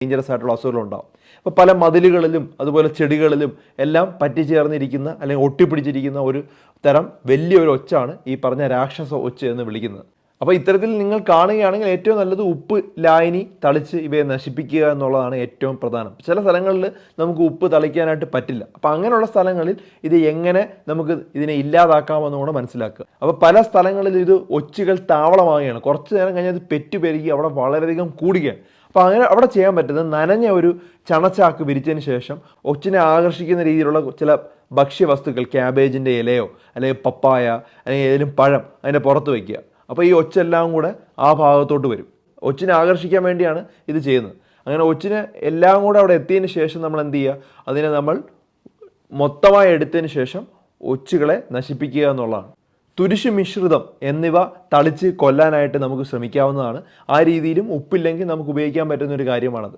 Dangerous ആയിട്ടുള്ള അസുഖങ്ങളുണ്ടാകും. അപ്പോൾ പല മതിലുകളിലും അതുപോലെ ചെടികളിലും എല്ലാം പറ്റിച്ചേർന്നിരിക്കുന്ന അല്ലെങ്കിൽ ഒട്ടിപ്പിടിച്ചിരിക്കുന്ന ഒരു തരം വലിയൊരു ഒച്ചാണ് ഈ പറഞ്ഞ രാക്ഷസ ഒച്ച് എന്ന് വിളിക്കുന്നത്. അപ്പോൾ ഇത്തരത്തിൽ നിങ്ങൾ കാണുകയാണെങ്കിൽ ഏറ്റവും നല്ലത് ഉപ്പ് ലായനി തളിച്ച് ഇവയെ നശിപ്പിക്കുക എന്നുള്ളതാണ് ഏറ്റവും പ്രധാനം. ചില സ്ഥലങ്ങളിൽ നമുക്ക് ഉപ്പ് തളിക്കാനായിട്ട് പറ്റില്ല. അപ്പോൾ അങ്ങനെയുള്ള സ്ഥലങ്ങളിൽ ഇത് എങ്ങനെ നമുക്ക് ഇതിനെ ഇല്ലാതാക്കാമെന്ന് കൂടെ മനസ്സിലാക്കുക. അപ്പോൾ പല സ്ഥലങ്ങളിൽ ഇത് ഒച്ചുകൾ താവളമാവുകയാണ്. കുറച്ച് നേരം കഴിഞ്ഞാൽ ഇത് പെറ്റുപെരുകി അവിടെ വളരെയധികം കൂടുകയാണ്. അപ്പോൾ അങ്ങനെ അവിടെ ചെയ്യാൻ പറ്റുന്നത് നനഞ്ഞ ഒരു ചണച്ചാക്ക് വിരിച്ചതിന് ശേഷം ഒച്ചിനെ ആകർഷിക്കുന്ന രീതിയിലുള്ള ചില ഭക്ഷ്യവസ്തുക്കൾ, ക്യാബേജിൻ്റെ ഇലയോ അല്ലെങ്കിൽ പപ്പായ അല്ലെങ്കിൽ ഏതെങ്കിലും പഴം അതിൻ്റെ പുറത്ത് വയ്ക്കുക. അപ്പോൾ ഈ ഒച്ചെല്ലാം കൂടെ ആ ഭാഗത്തോട്ട് വരും. ഒച്ചിനെ ആകർഷിക്കാൻ വേണ്ടിയാണ് ഇത് ചെയ്യുന്നത്. അങ്ങനെ ഒച്ചിനെ എല്ലാം കൂടെ അവിടെ എത്തിയതിന് ശേഷം നമ്മൾ എന്ത് ചെയ്യുക, അതിനെ നമ്മൾ മൊത്തമായി എടുത്തതിന് ശേഷം ഒച്ചുകളെ നശിപ്പിക്കുക എന്നുള്ളതാണ്. തുരിശ് മിശ്രിതം എന്നിവ തളിച്ച് കൊല്ലാനായിട്ട് നമുക്ക് ശ്രമിക്കാവുന്നതാണ്. ആ രീതിയിലും ഉപ്പില്ലെങ്കിൽ നമുക്ക് ഉപയോഗിക്കാൻ പറ്റുന്ന ഒരു കാര്യമാണത്.